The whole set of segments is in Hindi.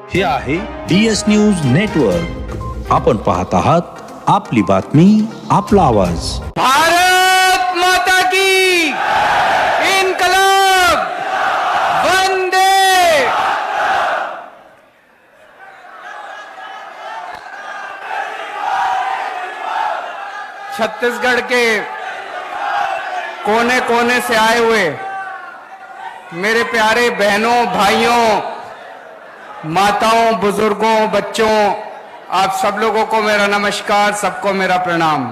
हे आहे DS न्यूज नेटवर्क. आपण पाहत आहात आपली बातमी आपला आवाज. भारत माता की इनकलाब वंदे. छत्तीसगढ़ के कोने कोने से आए हुए मेरे प्यारे बहनों, भाइयों, माताओं, बुजुर्गों, बच्चों, आप सब लोगों को मेरा नमस्कार, सबको मेरा प्रणाम.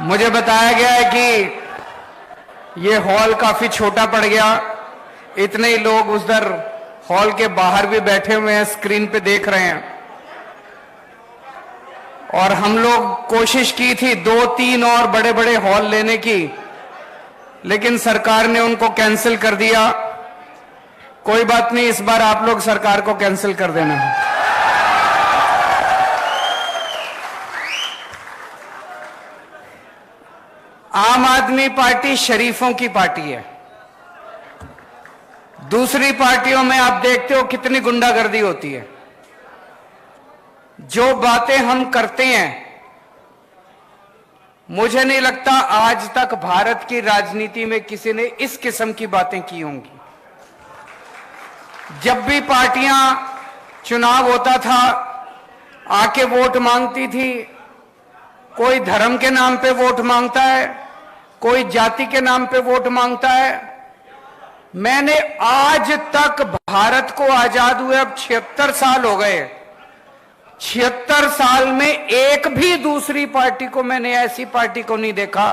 मुझे बताया गया है कि ये हॉल काफी छोटा पड़ गया. इतने ही लोग उधर हॉल के बाहर भी बैठे हुए हैं, स्क्रीन पे देख रहे हैं. और हम लोग कोशिश की थी 2-3 और बड़े बड़े हॉल लेने की, लेकिन सरकार ने उनको कैंसिल कर दिया. कोई बात नहीं, इस बार आप लोग सरकार को कैंसिल कर देना. आम आदमी पार्टी शरीफों की पार्टी है. दूसरी पार्टियों में आप देखते हो कितनी गुंडागर्दी होती है. जो बातें हम करते हैं, मुझे नहीं लगता आज तक भारत की राजनीति में किसी ने इस किस्म की बातें की होंगी. जब भी पार्टियां चुनाव होता था आके वोट मांगती थी. कोई धर्म के नाम पे वोट मांगता है, कोई जाति के नाम पे वोट मांगता है. मैंने आज तक भारत को आजाद हुए अब 76 साल हो गए. 76 साल में एक भी दूसरी पार्टी को मैंने ऐसी पार्टी को नहीं देखा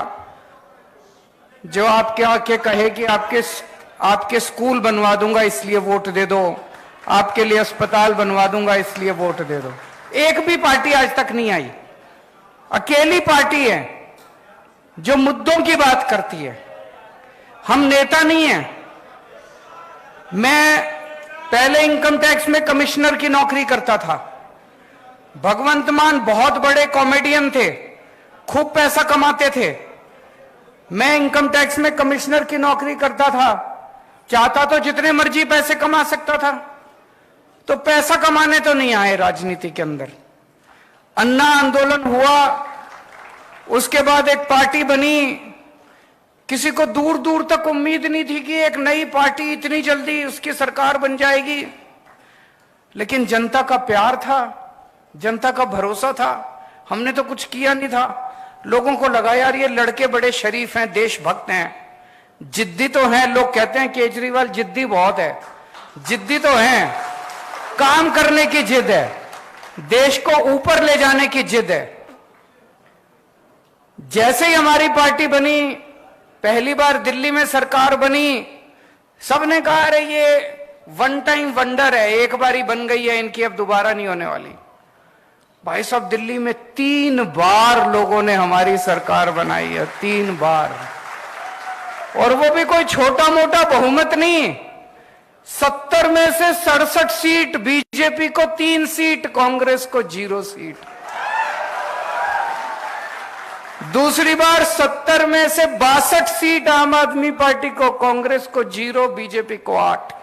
जो आपके आके कहे कि आपके स्कूल बनवा दूंगा इसलिए वोट दे दो, आपके लिए अस्पताल बनवा दूंगा इसलिए वोट दे दो. एक भी पार्टी आज तक नहीं आई. अकेली पार्टी है जो मुद्दों की बात करती है. हम नेता नहीं है. मैं पहले इनकम टैक्स में कमिश्नर की नौकरी करता था. भगवंत मान बहुत बड़े कॉमेडियन थे, खूब पैसा कमाते थे. मैं इनकम टैक्स में कमिश्नर की नौकरी करता था. चाहता तो जितने मर्जी पैसे कमा सकता था. तो पैसा कमाने तो नहीं आए राजनीति के अंदर. अन्ना आंदोलन हुआ, उसके बाद एक पार्टी बनी. किसी को दूर दूर तक उम्मीद नहीं थी कि एक नई पार्टी इतनी जल्दी उसकी सरकार बन जाएगी. लेकिन जनता का प्यार था, जनता का भरोसा था. हमने तो कुछ किया नहीं था. लोगों को लगा यार ये लड़के बड़े शरीफ हैं, देशभक्त हैं, जिद्दी तो हैं. लोग कहते हैं केजरीवाल जिद्दी बहुत है. जिद्दी तो हैं, काम करने की जिद है, देश को ऊपर ले जाने की जिद है. जैसे ही हमारी पार्टी बनी, पहली बार दिल्ली में सरकार बनी, सबने कहा अरे ये वन टाइम वंडर है, एक बार ही बन गई है इनकी, अब दोबारा नहीं होने वाली. भाई साहब, दिल्ली में 3 बार लोगों ने हमारी सरकार बनाई है. 3 बार. और वो भी कोई छोटा मोटा बहुमत नहीं. 70 में से 67 सीट बीजेपी को, 3 सीट कांग्रेस को, 0 सीट. दूसरी बार 70 में से 62 सीट आम आदमी पार्टी को, कांग्रेस को 0, बीजेपी को 8.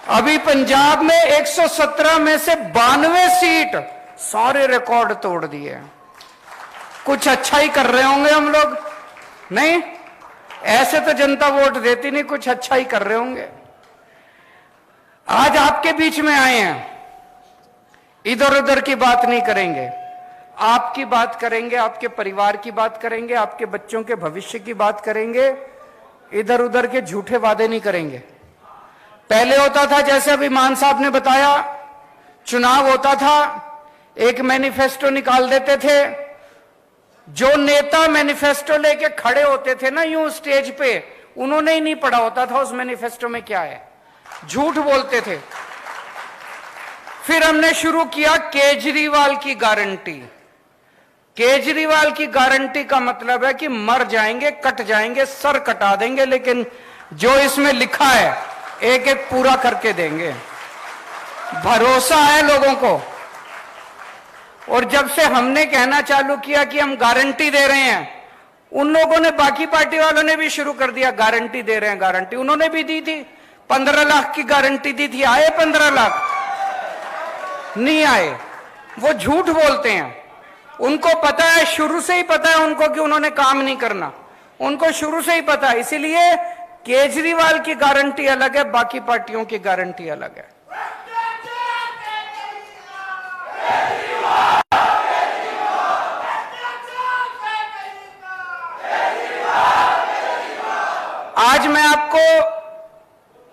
अभी पंजाब में 117 में से 92 सीट, सारे रिकॉर्ड तोड़ दिए. कुछ अच्छा ही कर रहे होंगे हम लोग. नहीं, ऐसे तो जनता वोट देती नहीं, कुछ अच्छा ही कर रहे होंगे. आज आपके बीच में आए हैं. इधर उधर की बात नहीं करेंगे, आपकी बात करेंगे, आपके परिवार की बात करेंगे, आपके बच्चों के भविष्य की बात करेंगे. इधर उधर के झूठे वादे नहीं करेंगे. पहले होता था, जैसे अभी मान साहब ने बताया, चुनाव होता था, एक मैनिफेस्टो निकाल देते थे. जो नेता मैनिफेस्टो लेके खड़े होते थे ना यूं स्टेज पे, उन्होंने ही नहीं पढ़ा होता था उस मैनिफेस्टो में क्या है. झूठ बोलते थे. फिर हमने शुरू किया केजरीवाल की गारंटी. केजरीवाल की गारंटी का मतलब है कि मर जाएंगे, कट जाएंगे, सर कटा देंगे, लेकिन जो इसमें लिखा है एक एक पूरा करके देंगे. भरोसा है लोगों को. और जब से हमने कहना चालू किया कि हम गारंटी दे रहे हैं, उन लोगों ने, बाकी पार्टी वालों ने भी शुरू कर दिया गारंटी दे रहे हैं गारंटी. उन्होंने भी दी थी, 15 लाख की गारंटी दी थी, आए 15 लाख? नहीं आए। वो झूठ बोलते हैं। उनको पता है, शुरू से ही पता है उनको कि उन्होंने काम नहीं करना। उनको शुरू से ही पता है। इसीलिए केजरीवाल की गारंटी अलग है, बाकी पार्टियों की गारंटी अलग है। आज मैं आपको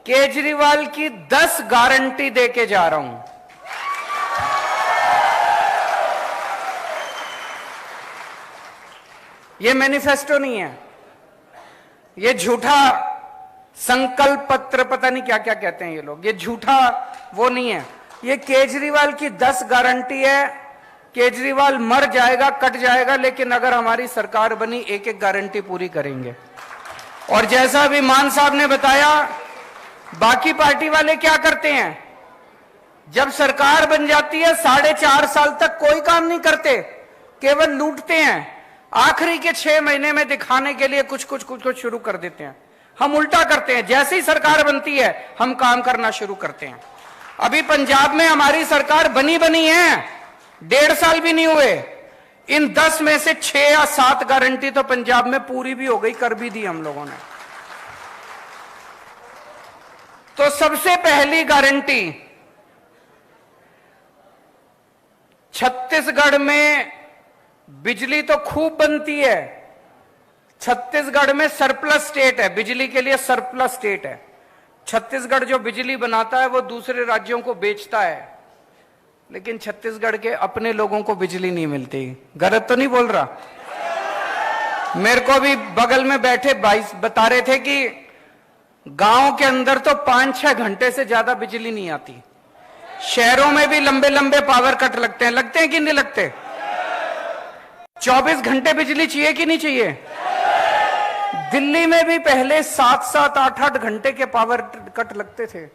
केजरीवाल की 10 गारंटी देके जा रहा हूं। ये मैनिफेस्टो नहीं है, ये झूठा संकल्प पत्र, पता नहीं क्या क्या कहते हैं ये लोग, ये झूठा वो नहीं है। ये केजरीवाल की 10 गारंटी है। केजरीवाल मर जाएगा, कट जाएगा, लेकिन अगर हमारी सरकार बनी एक एक गारंटी पूरी करेंगे। और जैसा अभी मान साहब ने बताया, बाकी पार्टी वाले क्या करते हैं, जब सरकार बन जाती है 4.5 साल तक कोई काम नहीं करते, केवल लूटते हैं। आखिरी के 6 महीने में दिखाने के लिए कुछ कुछ शुरू कर देते हैं। हम उल्टा करते हैं, जैसे ही सरकार बनती है हम काम करना शुरू करते हैं। अभी पंजाब में हमारी सरकार बनी है, 1.5 साल भी नहीं हुए। इन 10 में से 6 या 7 गारंटी तो पंजाब में पूरी भी हो गई, कर भी दी हम लोगों ने। तो सबसे पहली गारंटी, छत्तीसगढ़ में बिजली तो खूब बनती है। छत्तीसगढ़ में सरप्लस स्टेट है, बिजली के लिए सरप्लस स्टेट है। छत्तीसगढ़ जो बिजली बनाता है वो दूसरे राज्यों को बेचता है, लेकिन छत्तीसगढ़ के अपने लोगों को बिजली नहीं मिलती। गलत तो नहीं बोल रहा? मेरे को भी बगल में बैठे भाई बता रहे थे कि गांव के अंदर तो 5-6 घंटे से ज्यादा बिजली नहीं आती। शहरों में भी लंबे लंबे पावर कट लगते हैं कि नहीं लगते? 24 घंटे बिजली चाहिए कि नहीं चाहिए? दिल्ली में भी पहले 7-7, 8-8 घंटे के पावर कट लगते थे।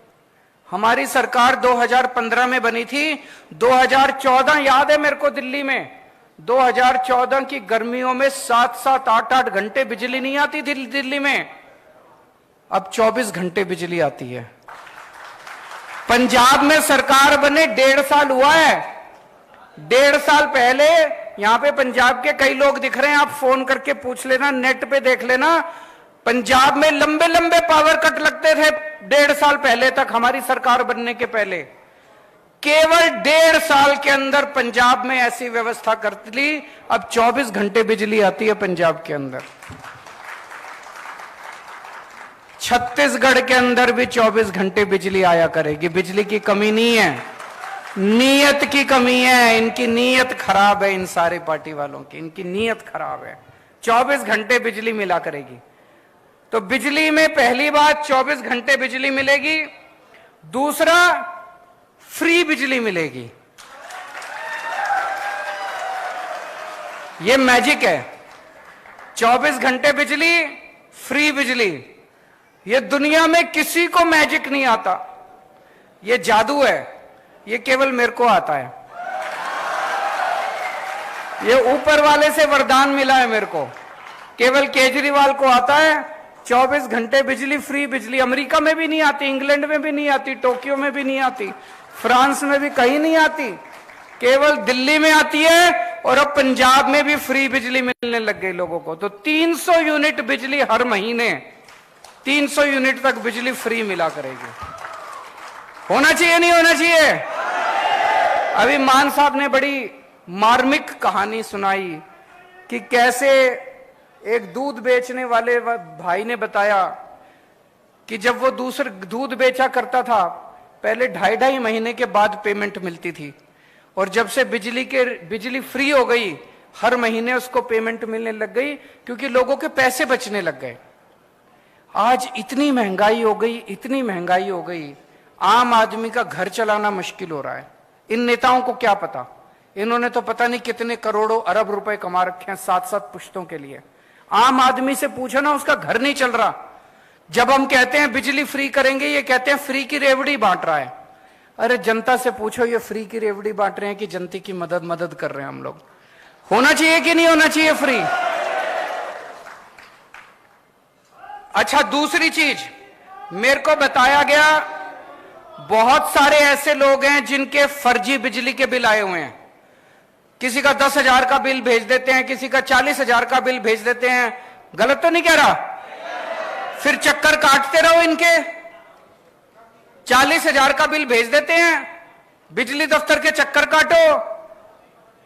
हमारी सरकार 2015 में बनी थी। 2014 याद है मेरे को, दिल्ली में 2014 की गर्मियों में 7-7, 8-8 घंटे बिजली नहीं आती थी दिल्ली में। अब 24 घंटे बिजली आती है। पंजाब में सरकार बने 1.5 साल हुआ है। 1.5 साल पहले यहां पे पंजाब के कई लोग दिख रहे हैं, आप फोन करके पूछ लेना, नेट पे देख लेना। पंजाब में लंबे लंबे पावर कट लगते थे 1.5 साल पहले तक, हमारी सरकार बनने के पहले। केवल 1.5 साल के अंदर पंजाब में ऐसी व्यवस्था कर ली, अब 24 घंटे बिजली आती है पंजाब के अंदर। छत्तीसगढ़ के अंदर भी 24 घंटे बिजली आया करेगी। बिजली की कमी नहीं है, नीयत की कमी है। इनकी नीयत खराब है, इन सारे पार्टी वालों की, इनकी नीयत खराब है। 24 घंटे बिजली मिला करेगी। तो बिजली में पहली बात 24 घंटे बिजली मिलेगी। दूसरा, फ्री बिजली मिलेगी। ये मैजिक है, 24 घंटे बिजली, फ्री बिजली। ये दुनिया में किसी को मैजिक नहीं आता, ये जादू है, ये केवल मेरे को आता है। ये ऊपर वाले से वरदान मिला है मेरे को, केवल केजरीवाल को आता है। 24 घंटे बिजली, फ्री बिजली। अमेरिका में भी नहीं आती, इंग्लैंड में भी नहीं आती, टोक्यो में भी नहीं आती, फ्रांस में भी कहीं नहीं आती, केवल दिल्ली में आती है। और अब पंजाब में भी फ्री बिजली मिलने लग गई लोगों को। तो 300 यूनिट बिजली हर महीने, 300 यूनिट तक बिजली फ्री मिला करेगी। होना चाहिए नहीं होना चाहिए? अभी मान साहब ने बड़ी मार्मिक कहानी सुनाई कि कैसे एक दूध बेचने वाले भाई ने बताया कि जब वो दूसरे दूध बेचा करता था, पहले 2.5 महीने के बाद पेमेंट मिलती थी, और जब से बिजली फ्री हो गई, हर महीने उसको पेमेंट मिलने लग गई, क्योंकि लोगों के पैसे बचने लग गए। आज इतनी महंगाई हो गई, इतनी महंगाई हो गई, आम आदमी का घर चलाना मुश्किल हो रहा है। इन नेताओं को क्या पता, इन्होंने तो पता नहीं कितने करोड़ों अरब रुपए कमा रखे हैं 7-7 पुश्तों के लिए। आम आदमी से पूछो ना, उसका घर नहीं चल रहा। जब हम कहते हैं बिजली फ्री करेंगे, ये कहते हैं फ्री की रेवड़ी बांट रहा है। अरे जनता से पूछो, ये फ्री की रेवड़ी बांट रहे हैं कि जनता की मदद कर रहे हैं हम लोग? होना चाहिए कि नहीं होना चाहिए फ्री? अच्छा, दूसरी चीज, मेरे को बताया गया बहुत सारे ऐसे लोग हैं जिनके फर्जी बिजली के बिल आए हुए हैं। किसी का 10,000 का बिल भेज देते हैं, किसी का 40,000 का बिल भेज देते हैं। गलत तो नहीं कह रहा? फिर चक्कर काटते रहो इनके। 40,000 का बिल भेज देते हैं, बिजली दफ्तर के चक्कर काटो।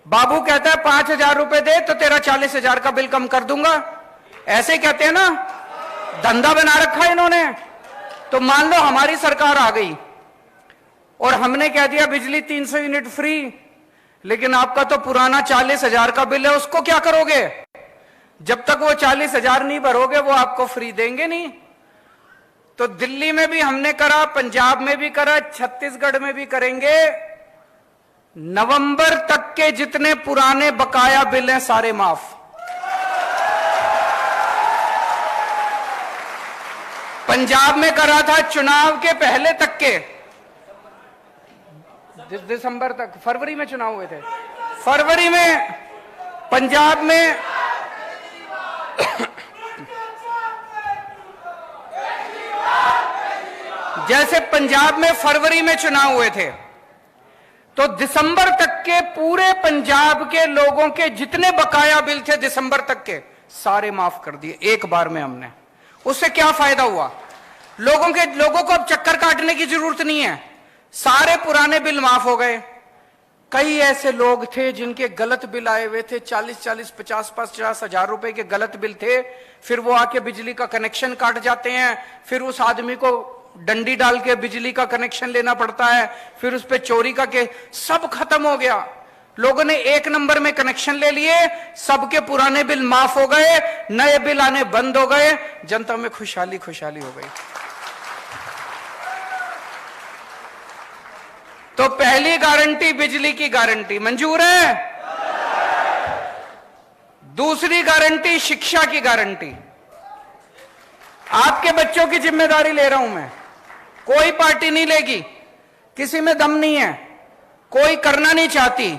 बाबू कहता है 5,000 रुपए दे तो तेरा 40,000 का बिल कम कर दूंगा। ऐसे ही कहते हैं ना, धंधा बना रखा है इन्होंने। तो मान लो हमारी सरकार आ गई और हमने कह दिया बिजली 300 यूनिट फ्री, लेकिन आपका तो पुराना 40,000 का बिल है, उसको क्या करोगे? जब तक वो 40,000 नहीं भरोगे वो आपको फ्री देंगे नहीं। तो दिल्ली में भी हमने करा, पंजाब में भी करा, छत्तीसगढ़ में भी करेंगे। नवंबर तक के जितने पुराने बकाया बिल हैं सारे माफ। पंजाब में करा था चुनाव के पहले तक के, दिसंबर तक, फरवरी में चुनाव हुए थे। फरवरी में पंजाब में जैसे पंजाब में फरवरी में चुनाव हुए थे, तो दिसंबर तक के पूरे पंजाब के लोगों के जितने बकाया बिल थे दिसंबर तक के सारे माफ कर दिए एक बार में हमने। उससे क्या फायदा हुआ? लोगों को अब चक्कर काटने की जरूरत नहीं है, सारे पुराने बिल माफ हो गए। कई ऐसे लोग थे जिनके गलत बिल आए हुए थे, 40-40, 50-50 हजार रुपए के गलत बिल थे। फिर वो आके बिजली का कनेक्शन काट जाते हैं, फिर उस आदमी को डंडी डाल के बिजली का कनेक्शन लेना पड़ता है, फिर उस पे चोरी का के सब खत्म हो गया। लोगों ने एक नंबर में कनेक्शन ले लिए, सबके पुराने बिल माफ हो गए, नए बिल आने बंद हो गए, जनता में खुशहाली खुशहाली हो गई। तो पहली गारंटी बिजली की गारंटी मंजूर है। दूसरी गारंटी शिक्षा की गारंटी। आपके बच्चों की जिम्मेदारी ले रहा हूं मैं, कोई पार्टी नहीं लेगी, किसी में दम नहीं है, कोई करना नहीं चाहती।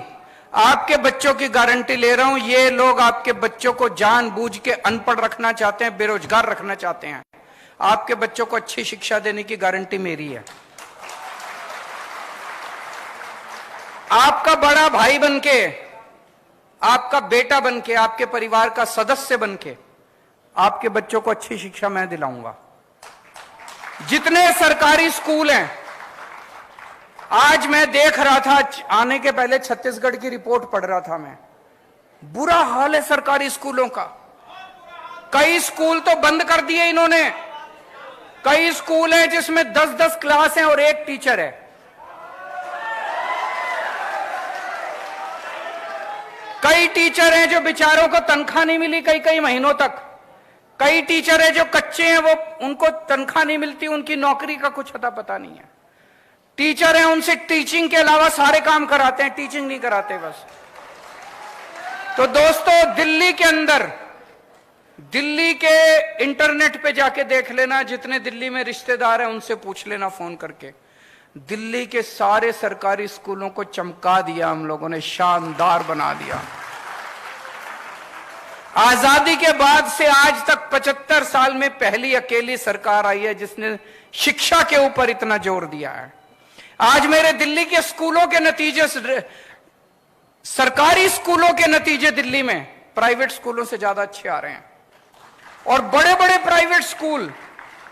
आपके बच्चों की गारंटी ले रहा हूं। ये लोग आपके बच्चों को जानबूझ के अनपढ़ रखना चाहते हैं, बेरोजगार रखना चाहते हैं। आपके बच्चों को अच्छी शिक्षा देने की गारंटी मेरी है। आपका बड़ा भाई बनके, आपका बेटा बनके, आपके परिवार का सदस्य बनके आपके बच्चों को अच्छी शिक्षा मैं दिलाऊंगा। जितने सरकारी स्कूल हैं, आज मैं देख रहा था, आने के पहले छत्तीसगढ़ की रिपोर्ट पढ़ रहा था मैं, बुरा हाल है सरकारी स्कूलों का। कई स्कूल तो बंद कर दिए इन्होंने। कई स्कूल हैं जिसमें 10-10 क्लास हैं और एक टीचर है। कई टीचर हैं जो बेचारों को तनख्वाह नहीं मिली कई महीनों तक। कई टीचर हैं जो कच्चे हैं, वो उनको तनख्वाह नहीं मिलती, उनकी नौकरी का कुछ अता पता नहीं है। टीचर हैं, उनसे टीचिंग के अलावा सारे काम कराते हैं, टीचिंग नहीं कराते बस। तो दोस्तों, दिल्ली के अंदर, दिल्ली के इंटरनेट पे जाके देख लेना, जितने दिल्ली में रिश्तेदार हैं उनसे पूछ लेना फोन करके, दिल्ली के सारे सरकारी स्कूलों को चमका दिया हम लोगों ने, शानदार बना दिया। आजादी के बाद से आज तक 75 साल में पहली अकेली सरकार आई है जिसने शिक्षा के ऊपर इतना जोर दिया है। आज मेरे दिल्ली के स्कूलों के नतीजे, सरकारी स्कूलों के नतीजे दिल्ली में प्राइवेट स्कूलों से ज्यादा अच्छे आ रहे हैं। और बड़े बड़े प्राइवेट स्कूल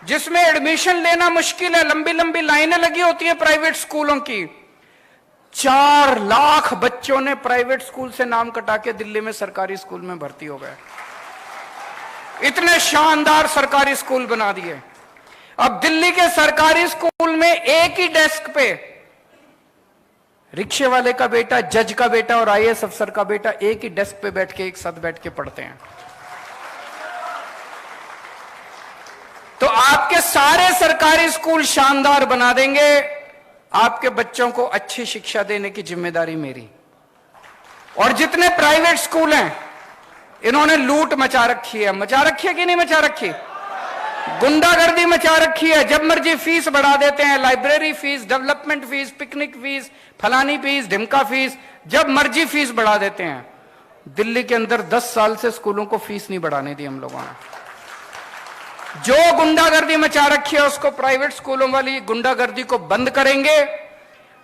जिसमें एडमिशन लेना मुश्किल है, लंबी लंबी लाइनें लगी होती है प्राइवेट स्कूलों की, 4 लाख बच्चों ने प्राइवेट स्कूल से नाम कटा के दिल्ली में सरकारी स्कूल में भर्ती हो गए। इतने शानदार सरकारी स्कूल बना दिए। अब दिल्ली के सरकारी स्कूल में एक ही डेस्क पे रिक्शे वाले का बेटा, जज का बेटा और आईएएस अफसर का बेटा एक ही डेस्क पे बैठ के एक साथ बैठ के पढ़ते हैं। तो आपके सारे सरकारी स्कूल शानदार बना देंगे। आपके बच्चों को अच्छी शिक्षा देने की जिम्मेदारी मेरी। और जितने प्राइवेट स्कूल हैं, इन्होंने लूट मचा रखी है। मचा रखी है कि नहीं मचा रखी? गुंडागर्दी मचा रखी है। जब मर्जी फीस बढ़ा देते हैं, library fees, development fees, picnic fees, फलानी फीस, ढिमका फीस, जब मर्जी फीस बढ़ा देते हैं। दिल्ली के अंदर 10 साल से स्कूलों को फीस नहीं बढ़ाने दी हम लोगों ने। जो गुंडागर्दी मचा रखी है उसको, प्राइवेट स्कूलों वाली गुंडागर्दी को बंद करेंगे।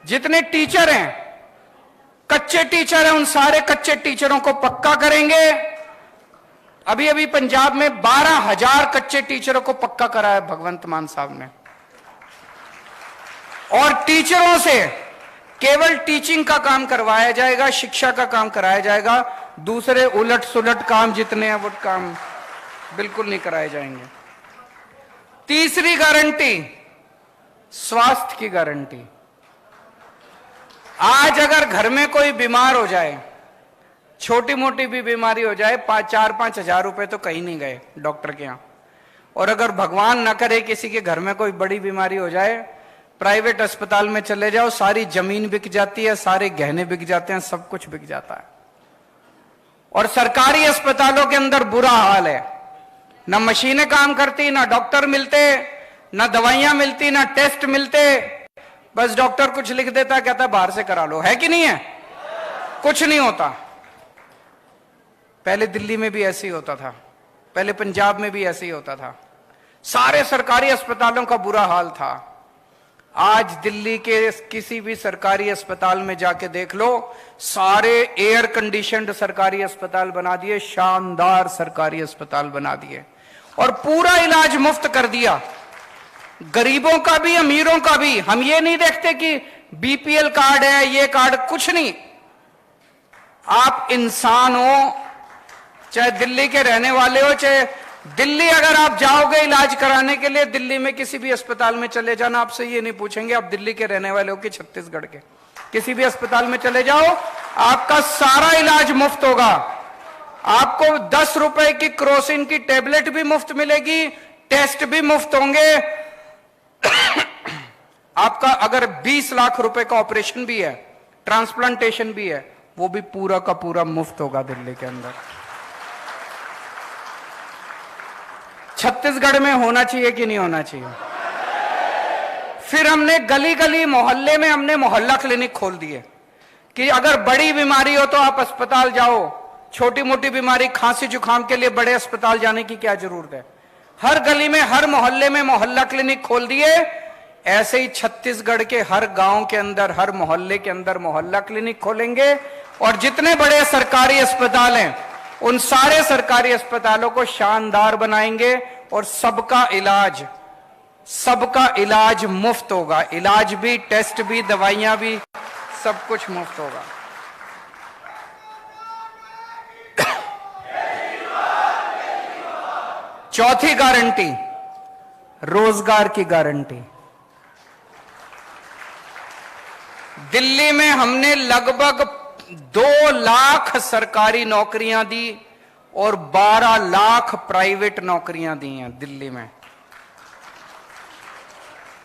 जितने टीचर हैं, कच्चे टीचर हैं, उन सारे कच्चे टीचरों को पक्का करेंगे। अभी अभी पंजाब में 12,000 कच्चे टीचरों को पक्का कराया भगवंत मान साहब ने। और टीचरों से केवल टीचिंग का काम करवाया जाएगा, शिक्षा का काम कराया जाएगा। दूसरे उलट सुलट काम जितने हैं वो काम बिल्कुल नहीं कराए जाएंगे। तीसरी गारंटी, स्वास्थ्य की गारंटी। आज अगर घर में कोई बीमार हो जाए, छोटी मोटी भी बीमारी हो जाए, 4-5 हजार रुपए तो कहीं नहीं गए डॉक्टर के यहां। और अगर भगवान ना करे किसी के घर में कोई बड़ी बीमारी हो जाए, प्राइवेट अस्पताल में चले जाओ, सारी जमीन बिक जाती है, सारे गहने बिक जाते हैं, सब कुछ बिक जाता है। और सरकारी अस्पतालों के अंदर बुरा हाल है, ना मशीनें काम करती, ना डॉक्टर मिलते, ना दवाइयां मिलती, ना टेस्ट मिलते। बस डॉक्टर कुछ लिख देता, कहता बाहर से करा लो, है कि नहीं है? कुछ नहीं होता। पहले दिल्ली में भी ऐसे ही होता था, पहले पंजाब में भी ऐसे ही होता था, सारे सरकारी अस्पतालों का बुरा हाल था। आज दिल्ली के किसी भी सरकारी अस्पताल में जाके देख लो, सारे एयर कंडीशनड सरकारी अस्पताल बना दिए, शानदार सरकारी अस्पताल बना दिए, और पूरा इलाज मुफ्त कर दिया, गरीबों का भी अमीरों का भी। हम ये नहीं देखते कि बीपीएल कार्ड है, ये कार्ड, कुछ नहीं। आप इंसान हो, चाहे दिल्ली के रहने वाले हो, चाहे दिल्ली अगर आप जाओगे इलाज कराने के लिए, दिल्ली में किसी भी अस्पताल में चले जाना, आपसे ये नहीं पूछेंगे आप दिल्ली के रहने वाले हो कि छत्तीसगढ़ के। किसी भी अस्पताल में चले जाओ, आपका सारा इलाज मुफ्त होगा। आपको 10 रुपए की क्रोसिन की टेबलेट भी मुफ्त मिलेगी, टेस्ट भी मुफ्त होंगे। आपका अगर 20 लाख रुपए का ऑपरेशन भी है, ट्रांसप्लांटेशन भी है, वो भी पूरा का पूरा मुफ्त होगा दिल्ली के अंदर। छत्तीसगढ़ में होना चाहिए कि नहीं होना चाहिए? फिर हमने गली गली मोहल्ले में हमने मोहल्ला क्लिनिक खोल दिए कि अगर बड़ी बीमारी हो तो आप अस्पताल जाओ, छोटी मोटी बीमारी खांसी जुकाम के लिए बड़े अस्पताल जाने की क्या जरूरत है। हर गली में, हर मोहल्ले में मोहल्ला क्लिनिक खोल दिए। ऐसे ही छत्तीसगढ़ के हर गांव के अंदर, हर मोहल्ले के अंदर मोहल्ला क्लिनिक खोलेंगे, और जितने बड़े सरकारी अस्पताल हैं उन सारे सरकारी अस्पतालों को शानदार बनाएंगे, और सबका इलाज मुफ्त होगा। इलाज भी, टेस्ट भी, दवाइयां भी, सब कुछ मुफ्त होगा। चौथी गारंटी, रोजगार की गारंटी। दिल्ली में हमने लगभग 2 लाख सरकारी नौकरियां दी और 12 लाख प्राइवेट नौकरियां दी हैं दिल्ली में।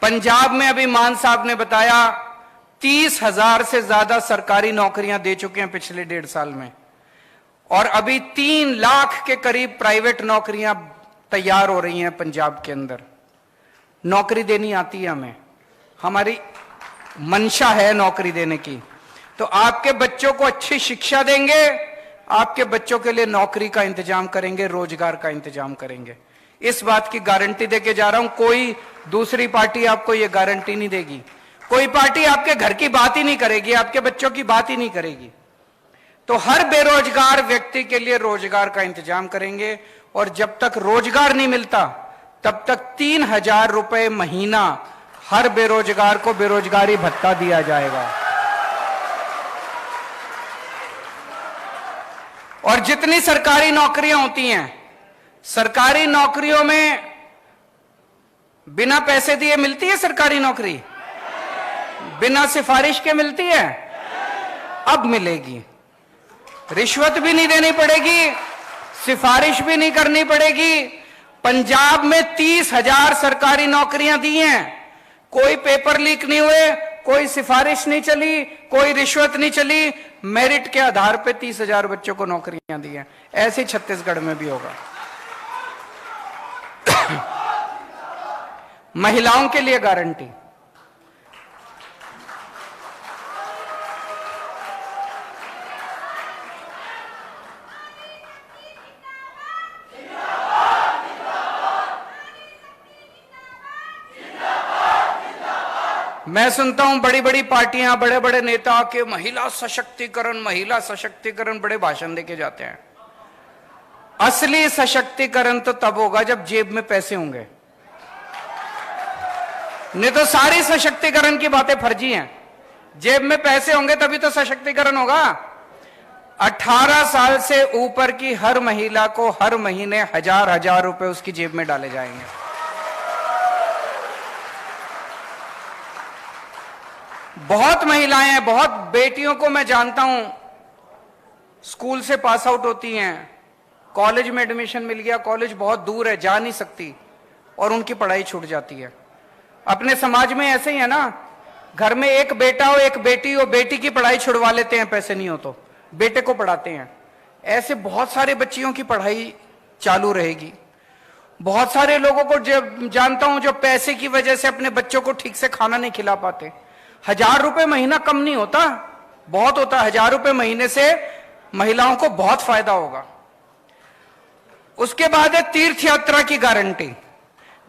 पंजाब में अभी मान साहब ने बताया 30,000 से ज्यादा सरकारी नौकरियां दे चुके हैं पिछले 1.5 साल में, और अभी 3 लाख के करीब प्राइवेट नौकरियां तैयार हो रही हैं पंजाब के अंदर। नौकरी देनी आती है हमें, हमारी मंशा है नौकरी देने की। तो आपके बच्चों को अच्छी शिक्षा देंगे, आपके बच्चों के लिए नौकरी का इंतजाम करेंगे, रोजगार का इंतजाम करेंगे। इस बात की गारंटी देके जा रहा हूं। कोई दूसरी पार्टी आपको यह गारंटी नहीं देगी। कोई पार्टी आपके घर की बात ही नहीं करेगी, आपके बच्चों की बात ही नहीं करेगी। तो हर बेरोजगार व्यक्ति के लिए रोजगार का इंतजाम करेंगे, और जब तक रोजगार नहीं मिलता तब तक 3,000 रुपए महीना हर बेरोजगार को बेरोजगारी भत्ता दिया जाएगा। और जितनी सरकारी नौकरियां होती हैं, सरकारी नौकरियों में बिना पैसे दिए मिलती है सरकारी नौकरी, बिना सिफारिश के मिलती है, अब मिलेगी। रिश्वत भी नहीं देनी पड़ेगी, सिफारिश भी नहीं करनी पड़ेगी। पंजाब में 30,000 सरकारी नौकरियां दी हैं, कोई पेपर लीक नहीं हुए, कोई सिफारिश नहीं चली, कोई रिश्वत नहीं चली, मेरिट के आधार पे 30,000 बच्चों को नौकरियां दी हैं। ऐसे छत्तीसगढ़ में भी होगा। महिलाओं के लिए गारंटी, मैं सुनता हूं बड़ी बड़ी पार्टियां, बड़े बड़े नेता के महिला सशक्तिकरण बड़े भाषण देके जाते हैं। असली सशक्तिकरण तो तब होगा जब जेब में पैसे होंगे, नहीं तो सारी सशक्तिकरण की बातें फर्जी हैं। जेब में पैसे होंगे तभी तो सशक्तिकरण होगा। 18 साल से ऊपर की हर महिला को हर महीने 1000 रुपए उसकी जेब में डाले जाएंगे। बहुत महिलाएं हैं, बहुत बेटियों को मैं जानता हूं, स्कूल से पास आउट होती हैं, कॉलेज में एडमिशन मिल गया, कॉलेज बहुत दूर है, जा नहीं सकती, और उनकी पढ़ाई छूट जाती है। अपने समाज में ऐसे ही है ना, घर में एक बेटा हो एक बेटी हो, बेटी की पढ़ाई छुड़वा लेते हैं, पैसे नहीं हो तो बेटे को पढ़ाते हैं। ऐसे बहुत सारे बच्चियों की पढ़ाई चालू रहेगी। बहुत सारे लोगों को जानता हूं जो पैसे की वजह से अपने बच्चों को ठीक से खाना नहीं खिला पाते। 1000 रुपए महीना कम नहीं होता, बहुत होता। 1000 रुपए महीने से महिलाओं को बहुत फायदा होगा। उसके बाद है तीर्थ यात्रा की गारंटी।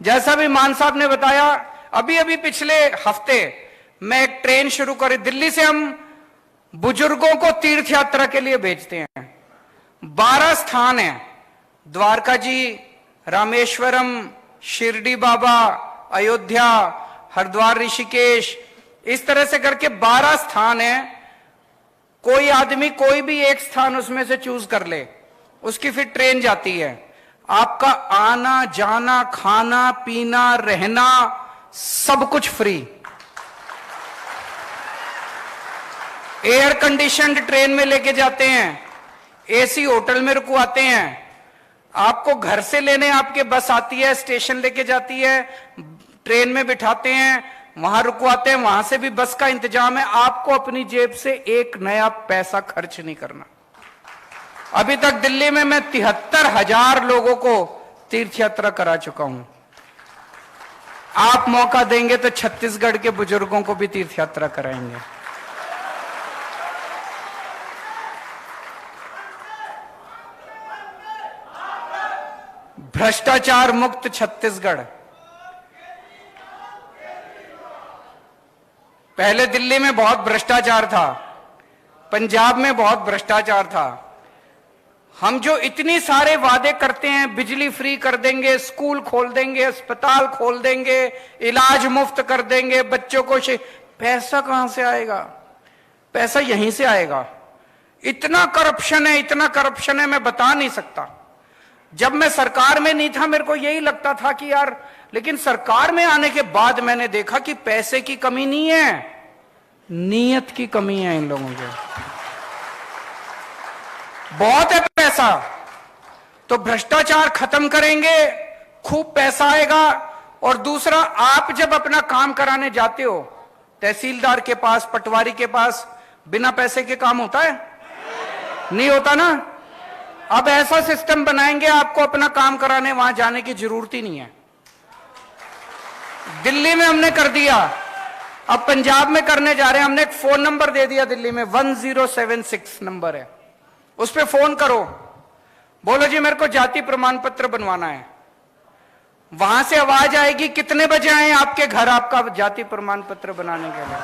जैसा भी मान साहब ने बताया, अभी पिछले हफ्ते मैं एक ट्रेन शुरू करी, दिल्ली से हम बुजुर्गों को तीर्थ यात्रा के लिए भेजते हैं। 12 स्थान हैं, द्वारका जी, रामेश्वरम, शिरडी बाबा, अयोध्या, हरिद्वार, ऋषिकेश, इस तरह से करके 12 स्थान हैं। कोई आदमी कोई भी एक स्थान उसमें से चूज कर ले, उसकी फिर ट्रेन जाती है। आपका आना जाना, खाना पीना, रहना, सब कुछ फ्री। एयर कंडीशनड ट्रेन में लेके जाते हैं, एसी होटल में रुकवाते हैं, आपको घर से लेने आपके बस आती है, स्टेशन लेके जाती है, ट्रेन में बिठाते हैं, वहां रुकवाते हैं, वहां से भी बस का इंतजाम है। आपको अपनी जेब से एक नया पैसा खर्च नहीं करना। अभी तक दिल्ली में मैं 73,000 लोगों को तीर्थ यात्रा करा चुका हूं। आप मौका देंगे तो छत्तीसगढ़ के बुजुर्गों को भी तीर्थ यात्रा कराएंगे। भ्रष्टाचार मुक्त छत्तीसगढ़। पहले दिल्ली में बहुत भ्रष्टाचार था, पंजाब में बहुत भ्रष्टाचार था। हम जो इतनी सारे वादे करते हैं, बिजली फ्री कर देंगे, स्कूल खोल देंगे, अस्पताल खोल देंगे, इलाज मुफ्त कर देंगे, बच्चों को पैसा कहां से आएगा? पैसा यहीं से आएगा। इतना करप्शन है, इतना करप्शन है, मैं बता नहीं सकता। जब मैं सरकार में नहीं था मेरे को यही लगता था कि यार, लेकिन सरकार में आने के बाद मैंने देखा कि पैसे की कमी नहीं है, नीयत की कमी है इन लोगों के। बहुत है पैसा, तो भ्रष्टाचार खत्म करेंगे, खूब पैसा आएगा। और दूसरा, आप जब अपना काम कराने जाते हो तहसीलदार के पास, पटवारी के पास, बिना पैसे के काम होता है? नहीं होता ना। अब ऐसा सिस्टम बनाएंगे, आपको अपना काम कराने वहां जाने की जरूरत ही नहीं है। दिल्ली में हमने कर दिया, अब पंजाब में करने जा रहे हैं। हमने एक फोन नंबर दे दिया दिल्ली में, 1076 नंबर है, उस पर फोन करो, बोलो जी मेरे को जाति प्रमाण पत्र बनवाना है। वहां से आवाज आएगी, कितने बजे आए आपके घर आपका जाति प्रमाण पत्र बनाने के लिए।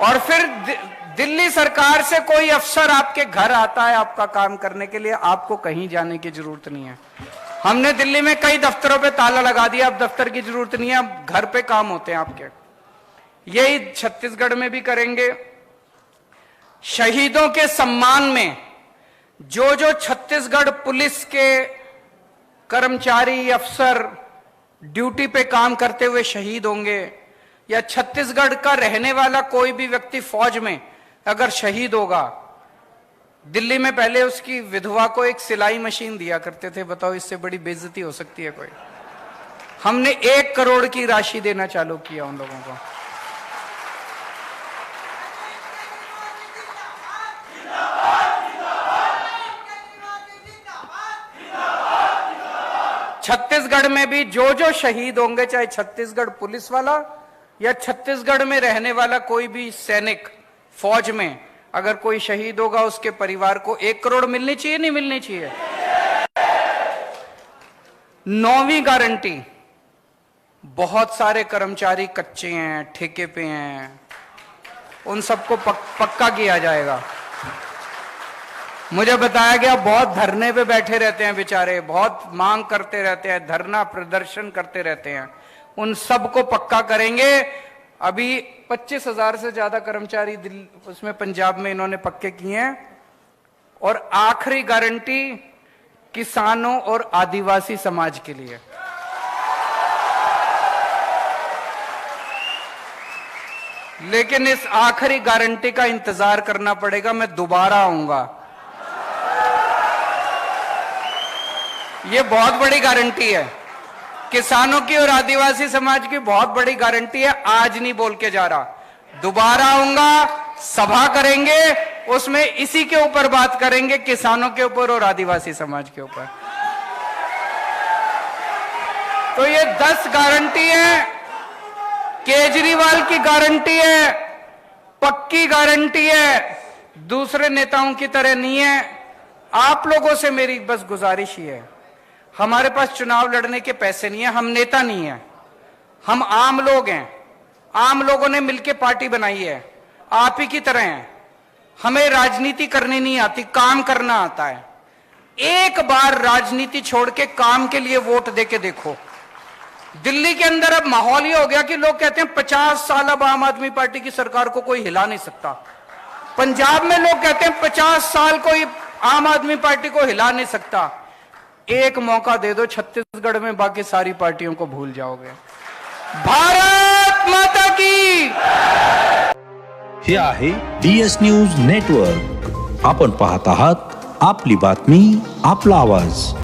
और फिर दिल्ली सरकार से कोई अफसर आपके घर आता है आपका काम करने के लिए, आपको कहीं जाने की जरूरत नहीं है। हमने दिल्ली में कई दफ्तरों पे ताला लगा दिया, अब दफ्तर की जरूरत नहीं है, अब घर पे काम होते हैं आपके। यही छत्तीसगढ़ में भी करेंगे। शहीदों के सम्मान में जो छत्तीसगढ़ पुलिस के कर्मचारी, अफसर ड्यूटी पे काम करते हुए शहीद होंगे, या छत्तीसगढ़ का रहने वाला कोई भी व्यक्ति फौज में अगर शहीद होगा, दिल्ली में पहले उसकी विधवा को एक सिलाई मशीन दिया करते थे। बताओ, इससे बड़ी बेइज्जती हो सकती है कोई? हमने 1 करोड़ की राशि देना चालू किया उन लोगों को। छत्तीसगढ़ में भी जो शहीद होंगे, चाहे छत्तीसगढ़ पुलिस वाला या छत्तीसगढ़ में रहने वाला कोई भी सैनिक, फौज में अगर कोई शहीद होगा, उसके परिवार को 1 करोड़ मिलनी चाहिए, नहीं मिलनी चाहिए? 9वीं गारंटी, बहुत सारे कर्मचारी कच्चे हैं, ठेके पे हैं, उन सबको पक्का किया जाएगा। मुझे बताया गया बहुत धरने पे बैठे रहते हैं बेचारे, बहुत मांग करते रहते हैं, धरना प्रदर्शन करते रहते हैं, उन सबको पक्का करेंगे। अभी 25,000 से ज्यादा कर्मचारी उसमें पंजाब में इन्होंने पक्के किए हैं। और आखिरी गारंटी किसानों और आदिवासी समाज के लिए। लेकिन इस आखिरी गारंटी का इंतजार करना पड़ेगा, मैं दोबारा आऊंगा। ये बहुत बड़ी गारंटी है, किसानों की और आदिवासी समाज की बहुत बड़ी गारंटी है। आज नहीं बोल के जा रहा, दोबारा आऊंगा, सभा करेंगे, उसमें इसी के ऊपर बात करेंगे, किसानों के ऊपर और आदिवासी समाज के ऊपर। तो ये 10 गारंटी है, केजरीवाल की गारंटी है, पक्की गारंटी है, दूसरे नेताओं की तरह नहीं है। आप लोगों से मेरी बस गुजारिश ही है, हमारे पास चुनाव लड़ने के पैसे नहीं है, हम नेता नहीं है, हम आम लोग हैं। आम लोगों ने मिलकर पार्टी बनाई है, आप ही की तरह हैं। हमें राजनीति करनी नहीं आती, काम करना आता है। एक बार राजनीति छोड़ के काम के लिए वोट देके देखो। दिल्ली के अंदर अब माहौल ये हो गया कि लोग कहते हैं 50 साल अब आम आदमी पार्टी की सरकार को कोई हिला नहीं सकता। पंजाब में लोग कहते हैं 50 साल कोई आम आदमी पार्टी को हिला नहीं सकता। एक मौका दे दो छत्तीसगढ़ में, बाकी सारी पार्टियों को भूल जाओगे। भारत माता की। हे आहे DS न्यूज नेटवर्क. आपण पाहत आहात आपली बातमी आपला आवाज.